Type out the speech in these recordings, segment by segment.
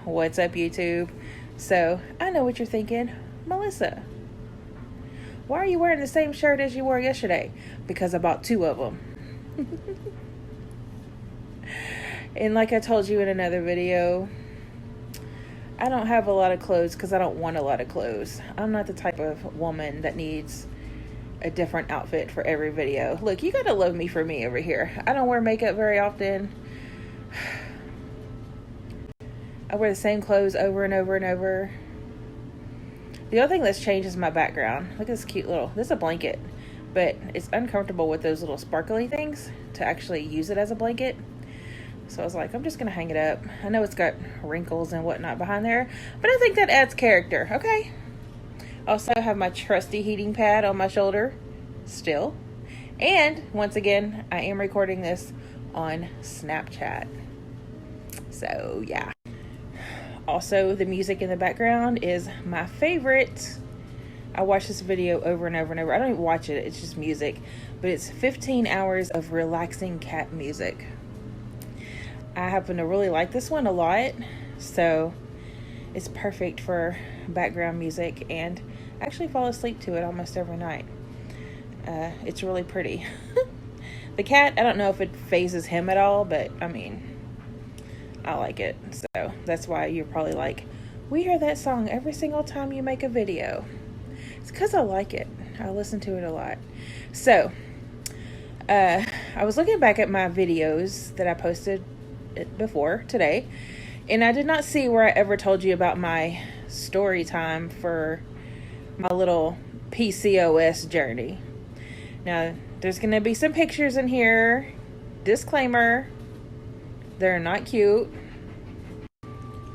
What's up, YouTube? So, I know what you're thinking. Melissa, why are you wearing the same shirt as you wore yesterday? Because I bought 2 of them. And like I told you in another video, I don't have a lot of clothes because I don't want a lot of clothes. I'm not the type of woman that needs a different outfit for every video. Look, you gotta love me for me over here. I don't wear makeup very often. I wear the same clothes over and over and over. The only thing that's changed is my background. Look at this cute this is a blanket, but it's uncomfortable with those little sparkly things to actually use it as a blanket. So I was like, I'm just gonna hang it up. I know it's got wrinkles and whatnot behind there, but I think that adds character, okay? Also have my trusty heating pad on my shoulder still. And once again, I am recording this on Snapchat. So yeah. Also, the music in the background is my favorite. I watch this video over and over and over. I don't even watch it, it's just music. But it's 15 hours of relaxing cat music. I happen to really like this one a lot. So it's perfect for background music, and I actually fall asleep to it almost every night. It's really pretty. The cat, I don't know if it phases him at all, but I mean, I like it. So that's why you're probably like, we hear that song every single time you make a video. It's because I like it. I listen to it a lot. So I was looking back at my videos that I posted before today, and I did not see where I ever told you about my story time for my little PCOS journey. Now, there's going to be some pictures in here. Disclaimer, they're not cute.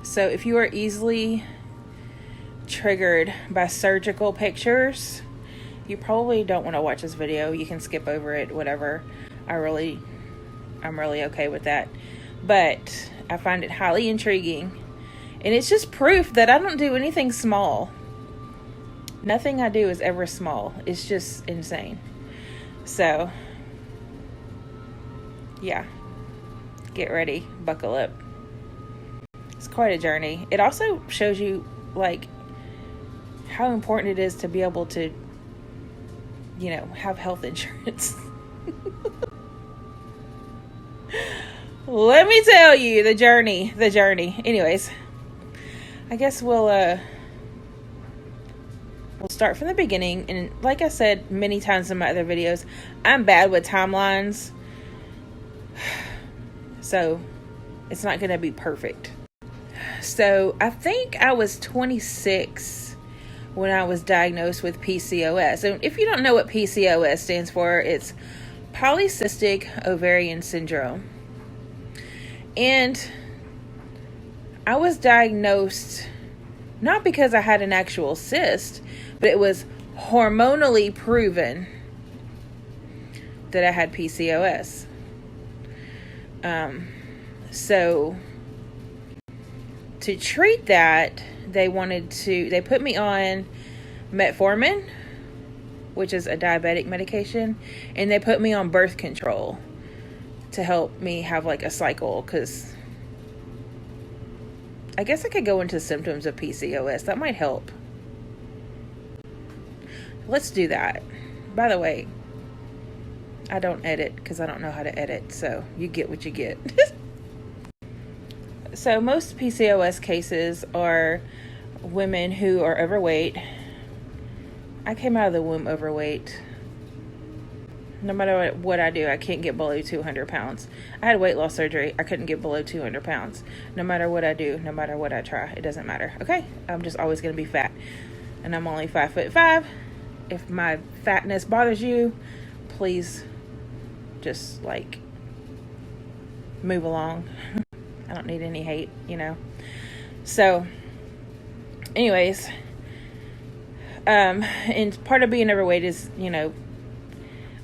So if you are easily triggered by surgical pictures, you probably don't want to watch this video. You can skip over it, whatever. I'm really okay with that. But I find it highly intriguing. And it's just proof that I don't do anything small. Nothing I do is ever small. It's just insane. So, yeah. Get ready. Buckle up. It's quite a journey. It also shows you, like, how important it is to be able to, you know, have health insurance. Let me tell you, the journey. Anyways, I guess we'll start from the beginning. And like I said many times in my other videos, I'm bad with timelines. So it's not going to be perfect. So I think I was 26 when I was diagnosed with PCOS. And if you don't know what PCOS stands for, it's polycystic ovarian syndrome. And I was diagnosed not because I had an actual cyst, but it was hormonally proven that I had PCOS. So to treat that, they put me on metformin, which is a diabetic medication, and they put me on birth control to help me have like a cycle, because I guess I could go into symptoms of PCOS. That might help. Let's do that. By the way, I don't edit because I don't know how to edit, so you get what you get. So most PCOS cases are women who are overweight. I came out of the womb overweight. No matter what I do, I can't get below 200 pounds. I had weight loss surgery. I couldn't get below 200 pounds. No matter what I do, no matter what I try, it doesn't matter. Okay? I'm just always going to be fat. And I'm only 5'5". If my fatness bothers you, please just like move along. I don't need any hate, you know. So anyways, and part of being overweight is, you know,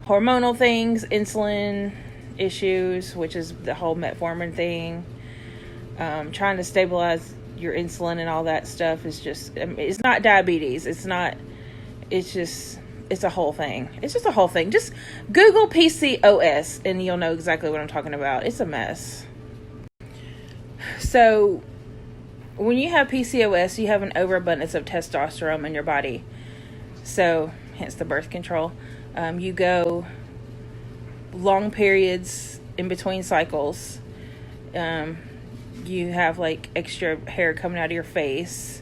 hormonal things, insulin issues, which is the whole metformin thing. Trying to stabilize your insulin and all that stuff is just, I mean, it's not diabetes. It's a whole thing. It's just a whole thing. Just Google PCOS and you'll know exactly what I'm talking about. It's a mess. So when you have PCOS, you have an overabundance of testosterone in your body. So, hence the birth control. You go long periods in between cycles. You have like extra hair coming out of your face.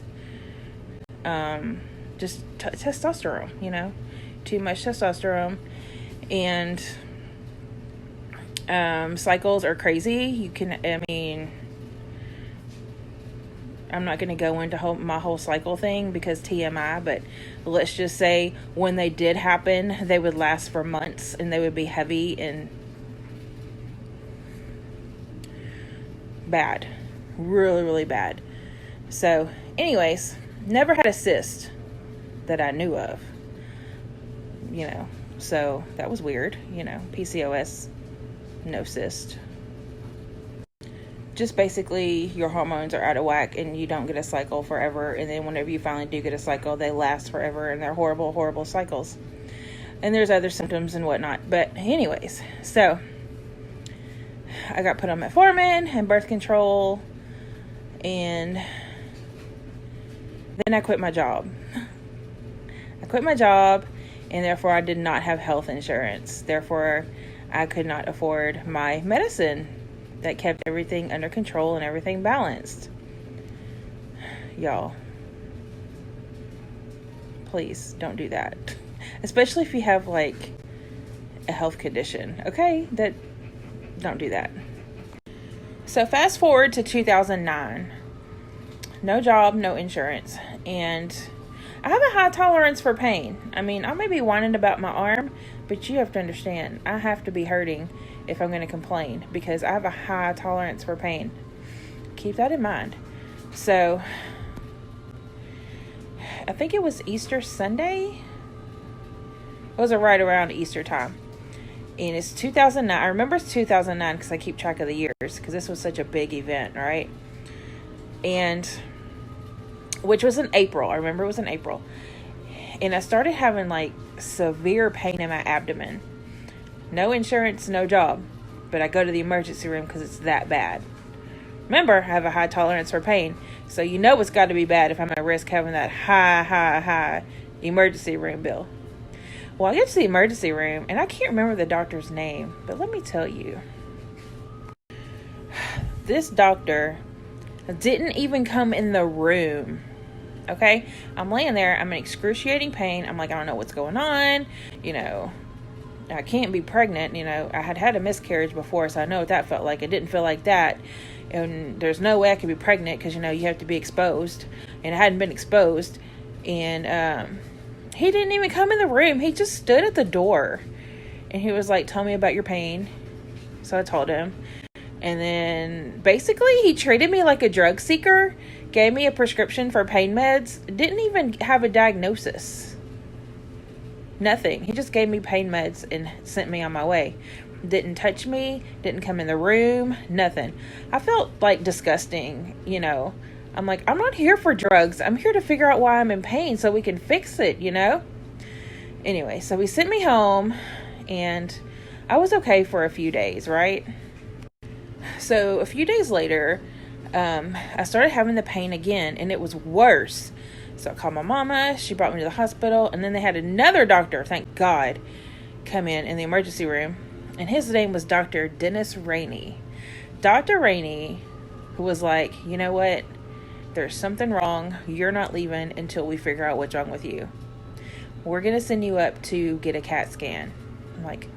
Just testosterone, too much testosterone. And cycles are crazy. I'm not going to go into my whole cycle thing because TMI, but let's just say when they did happen, they would last for months and they would be heavy and bad. Really, really bad. So, anyways, never had a cyst that I knew of. So that was weird. PCOS, no cyst. Just basically your hormones are out of whack and you don't get a cycle forever, and then whenever you finally do get a cycle, they last forever and they're horrible, horrible cycles. And there's other symptoms and whatnot. But anyways, so I got put on metformin and birth control, and then I quit my job. And therefore I did not have health insurance. Therefore I could not afford my medicine that kept everything under control and everything balanced. Y'all, please don't do that. Especially if you have like a health condition, okay? Don't do that. So fast forward to 2009. No job, no insurance. And I have a high tolerance for pain. I may be whining about my arm, but you have to understand, I have to be hurting if I'm going to complain because I have a high tolerance for pain. Keep that in mind. So, I think it was Easter Sunday. It was right around Easter time. And it's 2009. I remember it's 2009 because I keep track of the years because this was such a big event, right? And which was in April. I remember it was in April. And I started having like severe pain in my abdomen. No insurance, no job. But I go to the emergency room because it's that bad. Remember, I have a high tolerance for pain. So it's got to be bad if I'm at risk having that high emergency room bill. Well, I get to the emergency room and I can't remember the doctor's name. But let me tell you. This doctor didn't even come in the room. Okay? I'm laying there. I'm in excruciating pain. I'm like, I don't know what's going on. I can't be pregnant. I had a miscarriage before, so I know what that felt like. It didn't feel like that. And there's no way I could be pregnant because, you have to be exposed. And I hadn't been exposed. And he didn't even come in the room. He just stood at the door. And he was like, tell me about your pain. So I told him. And then basically he treated me like a drug seeker. Gave me a prescription for pain meds. Didn't even have a diagnosis. Nothing. He just gave me pain meds and sent me on my way. Didn't touch me. Didn't come in the room. Nothing. I felt like disgusting, I'm like, I'm not here for drugs. I'm here to figure out why I'm in pain so we can fix it, Anyway, so he sent me home and I was okay for a few days, right? So a few days later, I started having the pain again and it was worse. So I called my mama, she brought me to the hospital, and then they had another doctor, thank God, come in the emergency room, and his name was Dr. Dennis Rainey. Dr. Rainey, who was like, you know what, there's something wrong, you're not leaving until we figure out what's wrong with you. We're going to send you up to get a CAT scan. I'm like,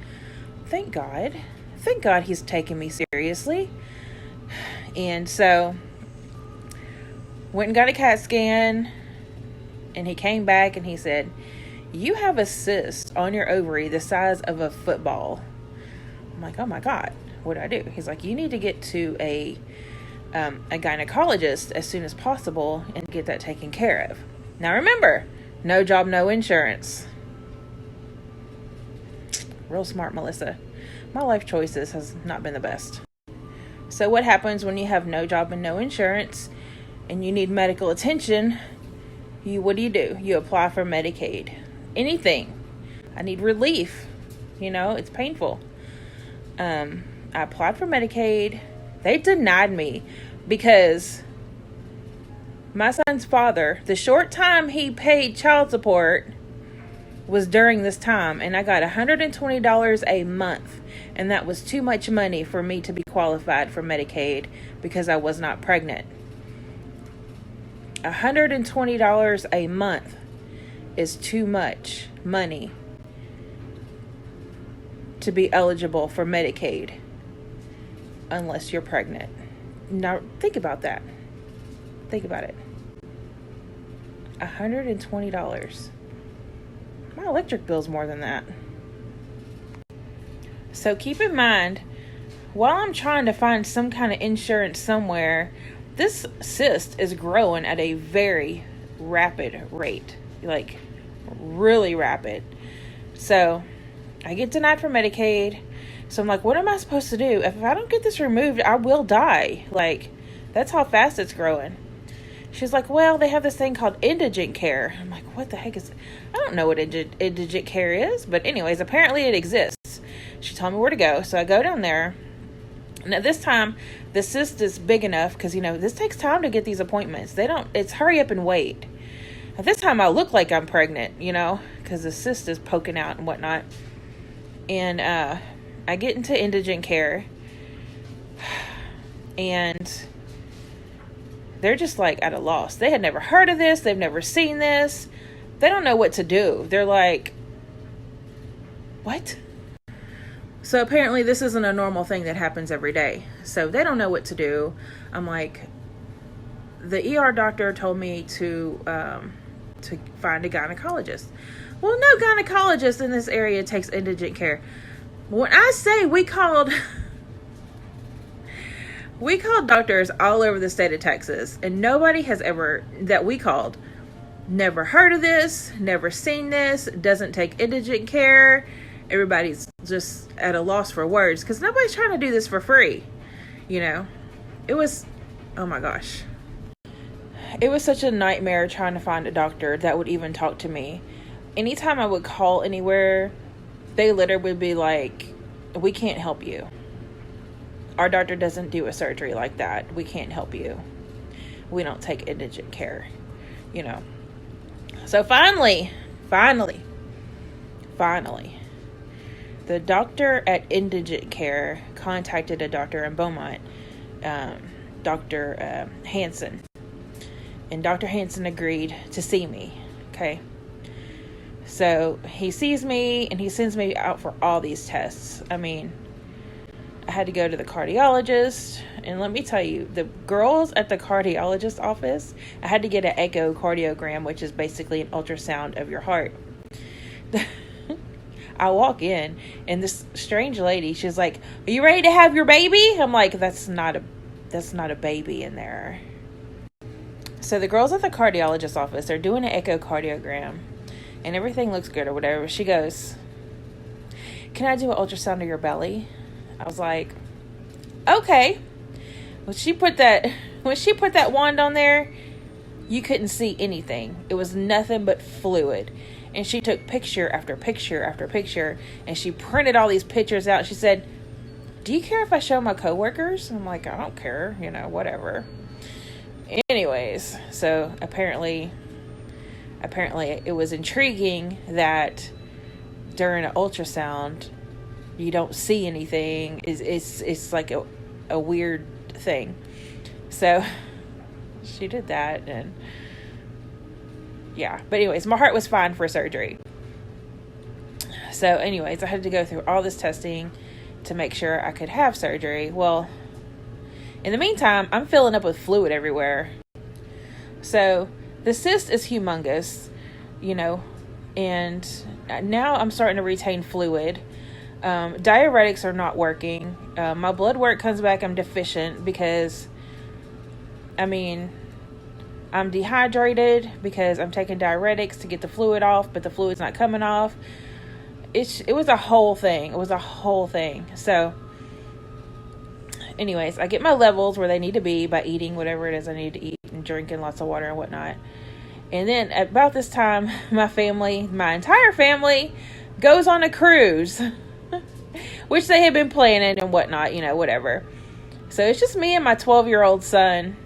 thank God he's taking me seriously. And so, went and got a CAT scan. And he came back and he said, you have a cyst on your ovary the size of a football. I'm like, oh my God, what do I do? He's like, you need to get to a gynecologist as soon as possible and get that taken care of. Now remember, no job, no insurance. Real smart, Melissa. My life choices has not been the best. So what happens when you have no job and no insurance and you need medical attention? What do? You apply for Medicaid. Anything. I need relief. It's painful. I applied for Medicaid. They denied me because My son's father, the short time he paid child support was during this time, and I got $120 a month, and that was too much money for me to be qualified for Medicaid because I was not pregnant. $120 a month is too much money to be eligible for Medicaid unless you're pregnant. Now think about that. Think about it. $120. My electric bill's more than that. So keep in mind, while I'm trying to find some kind of insurance somewhere, this cyst is growing at a very rapid rate. Like, really rapid. So I get denied for Medicaid. So I'm like, what am I supposed to do? If I don't get this removed, I will die. Like, that's how fast it's growing. She's like, well, they have this thing called indigent care. I'm like, what the heck is it? I don't know what indigent care is. But anyways, apparently it exists. She told me where to go. So I go down there. Now this time, the cyst is big enough because, this takes time to get these appointments. It's hurry up and wait. At this time, I look like I'm pregnant, because the cyst is poking out and whatnot. And I get into indigent care. And they're just like at a loss. They had never heard of this. They've never seen this. They don't know what to do. They're like, what? So apparently this isn't a normal thing that happens every day. So they don't know what to do. I'm like, the ER doctor told me to find a gynecologist. Well, no gynecologist in this area takes indigent care. When I say we called doctors all over the state of Texas, and nobody has ever, that we called, never heard of this, never seen this, doesn't take indigent care. Everybody's just at a loss for words because nobody's trying to do this for free. It was, oh my gosh. It was such a nightmare trying to find a doctor that would even talk to me. Anytime I would call anywhere, they literally would be like, we can't help you. Our doctor doesn't do a surgery like that. We can't help you. We don't take indigent care. So finally, the doctor at indigent care contacted a doctor in Beaumont, Dr. Hansen. And Dr. Hansen agreed to see me. Okay. So he sees me and he sends me out for all these tests. I mean, I had to go to the cardiologist, and let me tell you, the girls at the cardiologist office, I had to get an echocardiogram, which is basically an ultrasound of your heart. I walk in, and this strange lady, she's like, are you ready to have your baby? I'm like, that's not a baby in there. So the girls at the cardiologist office, they're doing an echocardiogram, and everything looks good or whatever. She goes, can I do an ultrasound of your belly? I was like, okay. When she put that wand on there, you couldn't see anything. It was nothing but fluid. And she took picture after picture after picture, and she printed all these pictures out. She said, do you care if I show my coworkers? I'm like, I don't care, whatever. Anyways, so apparently it was intriguing that during an ultrasound you don't see anything. It's like a weird thing. So she did that, and yeah. But anyways, my heart was fine for surgery. So anyways, I had to go through all this testing to make sure I could have surgery. Well, in the meantime, I'm filling up with fluid everywhere. So the cyst is humongous, and now I'm starting to retain fluid. Diuretics are not working. My blood work comes back, I'm deficient because, I'm dehydrated because I'm taking diuretics to get the fluid off, but the fluid's not coming off. It was a whole thing. So anyways, I get my levels where they need to be by eating whatever it is I need to eat and drinking lots of water and whatnot. And then about this time, my entire family goes on a cruise, which they had been planning and whatnot, whatever. So it's just me and my 12-year-old son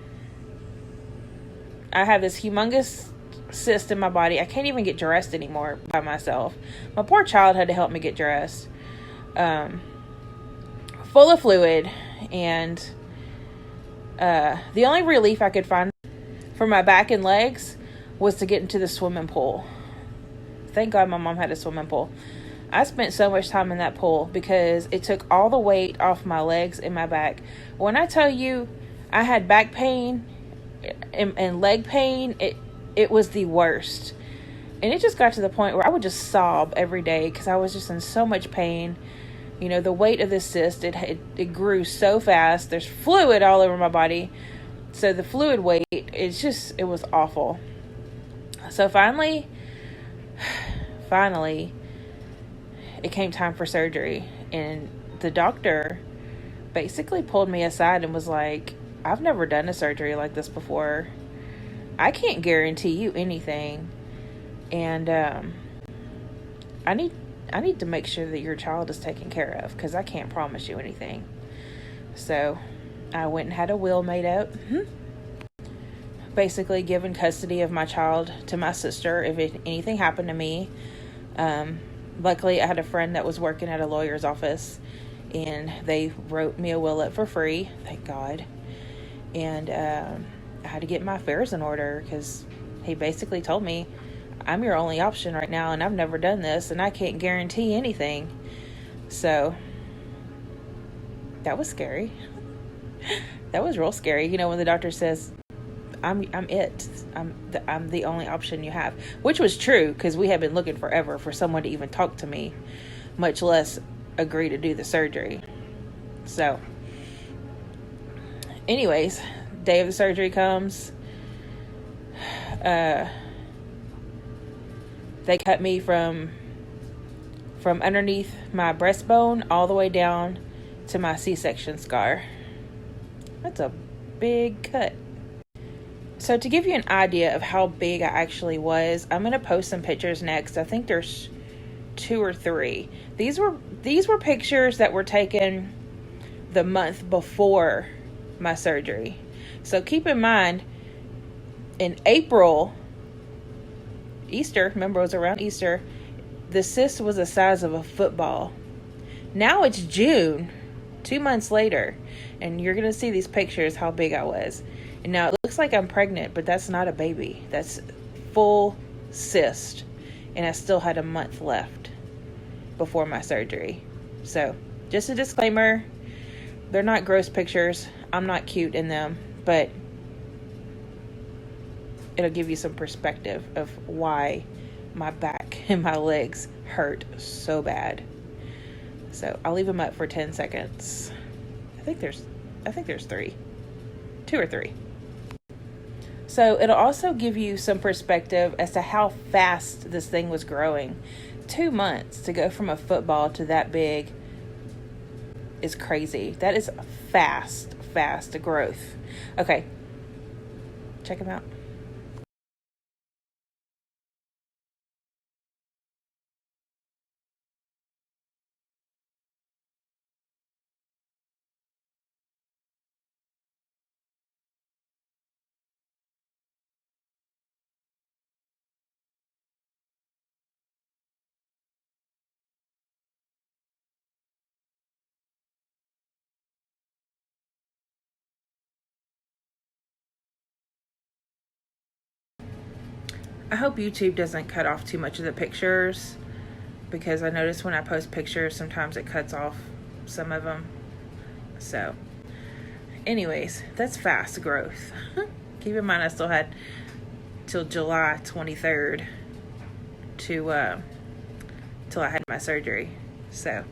I have this humongous cyst in my body. I can't even get dressed anymore by myself. My poor child had to help me get dressed. Full of fluid, and the only relief I could find for my back and legs was to get into the swimming pool. Thank God my mom had a swimming pool. I spent so much time in that pool because it took all the weight off my legs and my back. When I tell you I had back pain and leg pain, it was the worst. And it just got to the point where I would just sob every day because I was just in so much pain. You know, the weight of this cyst, it grew so fast. There's fluid all over my body. So the fluid weight, it was awful. So finally, it came time for surgery. And the doctor basically pulled me aside and was like, I've never done a surgery like this before. I can't guarantee you anything. And I need to make sure that your child is taken care of because I can't promise you anything. So I went and had a will made up. Basically giving custody of my child to my sister if anything happened to me. Luckily, I had a friend that was working at a lawyer's office, and they wrote me a will up for free. Thank God. And I had to get my affairs in order because he basically told me, I'm your only option right now, and I've never done this, and I can't guarantee anything. So that was scary. That was real scary. You know, when the doctor says, I'm the only option you have, which was true because we had been looking forever for someone to even talk to me, much less agree to do the surgery. So anyways, day of the surgery comes. They cut me from underneath my breastbone all the way down to my C-section scar. That's a big cut. So to give you an idea of how big I actually was, I'm going to post some pictures next. I think there's 2 or 3. These were pictures that were taken the month before my surgery. So keep in mind, in April, Easter, remember it was around Easter, the cyst was the size of a football. Now it's June, 2 months later, and you're going to see these pictures how big I was. And now it looks like I'm pregnant, but that's not a baby. That's full cyst. And I still had a month left before my surgery. So, just a disclaimer, they're not gross pictures. I'm not cute in them, but it'll give you some perspective of why my back and my legs hurt so bad. So I'll leave them up for 10 seconds. I think there's 3. 2 or 3. So it'll also give you some perspective as to how fast this thing was growing. 2 months to go from a football to that big is crazy. That is fast growth. Okay. Check them out. I hope YouTube doesn't cut off too much of the pictures, because I notice when I post pictures, sometimes it cuts off some of them. So, anyways, that's fast growth. Keep in mind I still had till July 23rd till I had my surgery. So,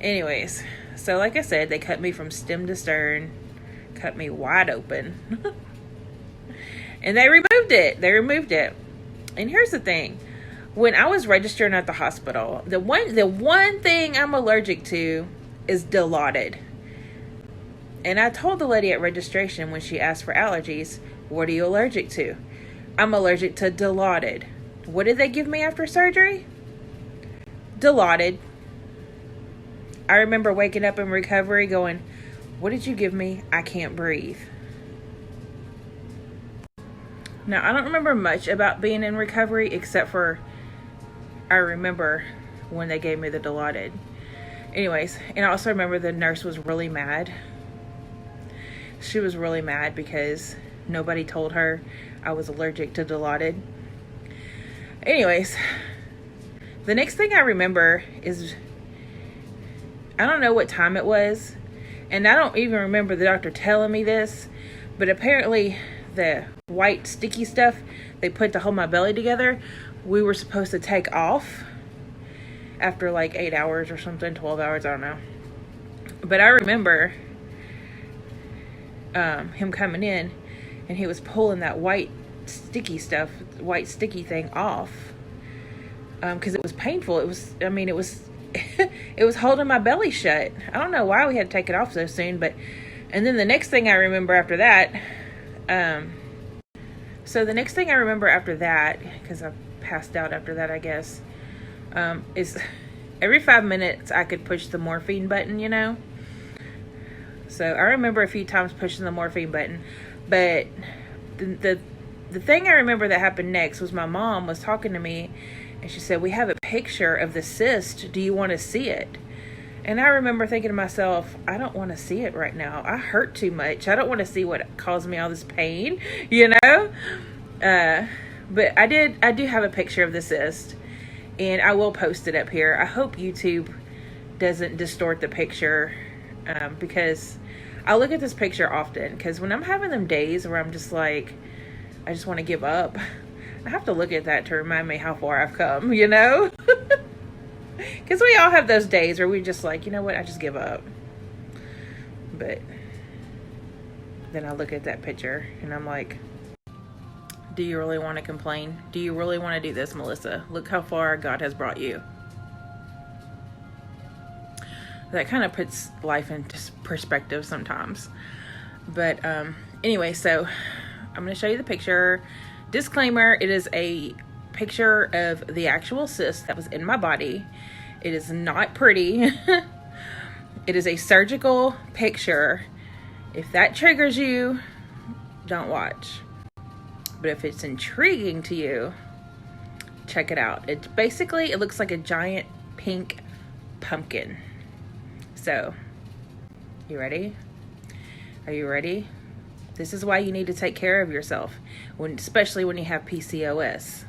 anyways, so like I said, they cut me from stem to stern, cut me wide open. And they removed it. And here's the thing. When I was registering at the hospital, the one thing I'm allergic to is Dilaudid. And I told the lady at registration when she asked for allergies, what are you allergic to? I'm allergic to Dilaudid. What did they give me after surgery? Dilaudid. I remember waking up in recovery going, what did you give me? I can't breathe. Now, I don't remember much about being in recovery except for I remember when they gave me the Dilaudid. Anyways, and I also remember the nurse was really mad. She was really mad because nobody told her I was allergic to Dilaudid. Anyways, the next thing I remember is, I don't know what time it was, and I don't even remember the doctor telling me this, but apparently the white sticky stuff they put to hold my belly together, we were supposed to take off after like 8 hours or something, 12 hours, I don't know. But I remember him coming in and he was pulling that white sticky thing off because it was painful. It was it was holding my belly shut. I don't know why we had to take it off so soon, but and then the next thing I remember after that, because I passed out after that, I guess, is every 5 minutes I could push the morphine button, you know? So I remember a few times pushing the morphine button, but the thing I remember that happened next was my mom was talking to me and she said, "We have a picture of the cyst. Do you want to see it?" And I remember thinking to myself, I don't want to see it right now. I hurt too much. I don't want to see what caused me all this pain, you know? But I do have a picture of the cyst, and I will post it up here. I hope YouTube doesn't distort the picture, because I look at this picture often, because when I'm having them days where I'm just like, I just want to give up, I have to look at that to remind me how far I've come, you know? Because we all have those days where we just like, you know what, I just give up. But then I look at that picture and I'm like, do you really want to complain? Do you really want to do this, Melissa? Look how far God has brought you. That kind of puts life into perspective sometimes. But anyway, so I'm going to show you the picture. Disclaimer, it is a picture of the actual cyst that was in my body. It is not pretty. It is a surgical picture. If that triggers you, don't watch. But if it's intriguing to you, check it out. It's basically, it looks like a giant pink pumpkin. So, you ready? Are you ready? This is why you need to take care of yourself, especially when you have PCOS.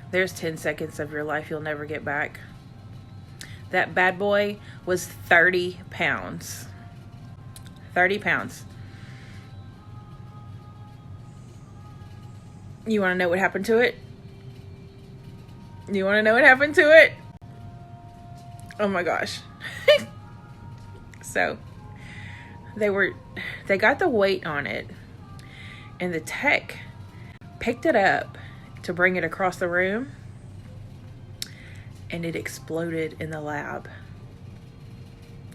There's 10 seconds of your life you'll never get back. That bad boy was 30 pounds. 30 pounds. You want to know what happened to it? You want to know what happened to it? Oh my gosh. So, they got the weight on it, and the tech picked it up to bring it across the room, and it exploded in the lab.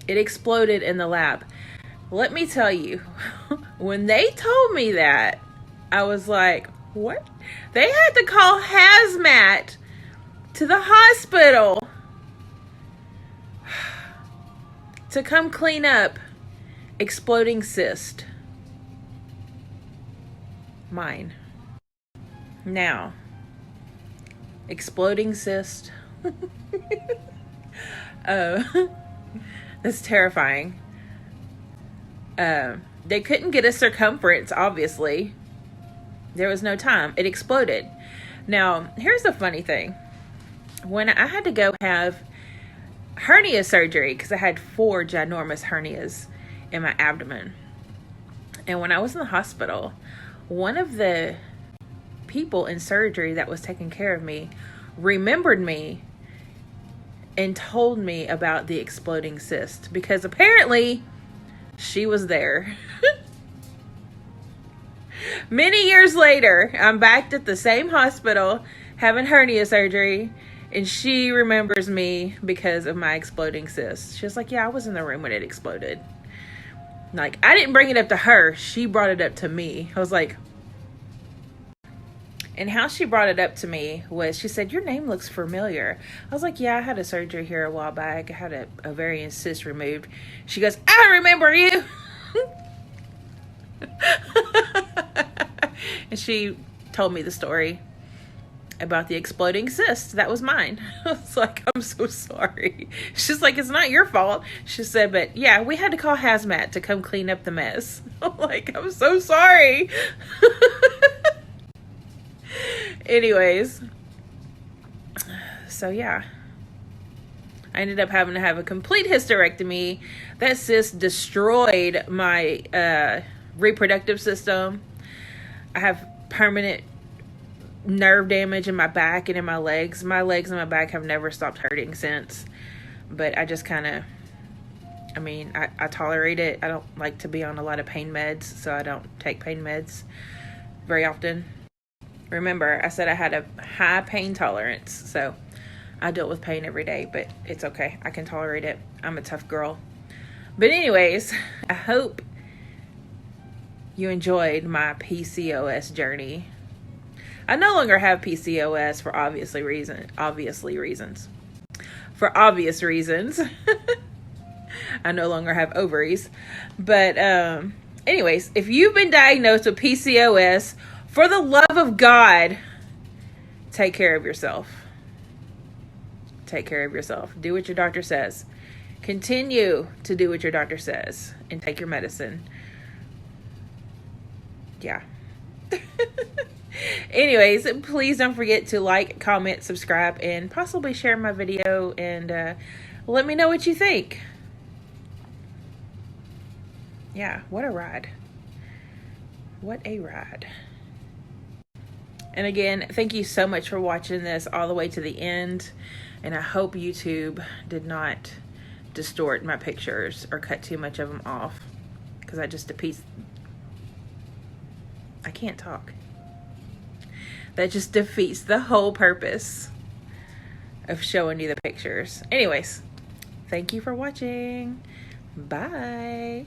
It exploded in the lab. Let me tell you, when they told me that, I was like, what? They had to call hazmat to the hospital to come clean up exploding cyst. Mine. Now, exploding cyst. That's terrifying. They couldn't get a circumference, obviously. There was no time. It exploded. Now, here's the funny thing. When I had to go have hernia surgery, because I had 4 ginormous hernias in my abdomen. And when I was in the hospital, one of the people in surgery that was taking care of me remembered me and told me about the exploding cyst, because apparently she was there. Many years later, I'm back at the same hospital having hernia surgery, and she remembers me because of my exploding cyst. She was like, yeah, I was in the room when it exploded. Like, I didn't bring it up to her. She brought it up to me. I was like, And how she brought it up to me was, she said, your name looks familiar. I was like, yeah, I had a surgery here a while back. I had a ovarian cyst removed. She goes, I remember you. And she told me the story about the exploding cyst. That was mine. I was like, I'm so sorry. She's like, it's not your fault. She said, but yeah, we had to call hazmat to come clean up the mess. I'm like, I'm so sorry. Anyways, so yeah, I ended up having to have a complete hysterectomy. That cyst destroyed my reproductive system. I have permanent nerve damage in my back and in my legs. My legs and my back have never stopped hurting since. But I just kind of, I tolerate it. I don't like to be on a lot of pain meds, so I don't take pain meds very often. Remember, I said I had a high pain tolerance, so I deal with pain every day, but it's okay. I can tolerate it. I'm a tough girl. But anyways, I hope you enjoyed my PCOS journey. I no longer have PCOS for obvious reasons. For obvious reasons. I no longer have ovaries. But anyways, if you've been diagnosed with PCOS, for the love of God, take care of yourself. Take care of yourself. Do what your doctor says. Continue to do what your doctor says and take your medicine. Yeah. Anyways, please don't forget to like, comment, subscribe, and possibly share my video, and let me know what you think. Yeah, what a ride. What a ride. And again, thank you so much for watching this all the way to the end. And I hope YouTube did not distort my pictures or cut too much of them off, because that just defeats... I can't talk. That just defeats the whole purpose of showing you the pictures. Anyways, thank you for watching. Bye.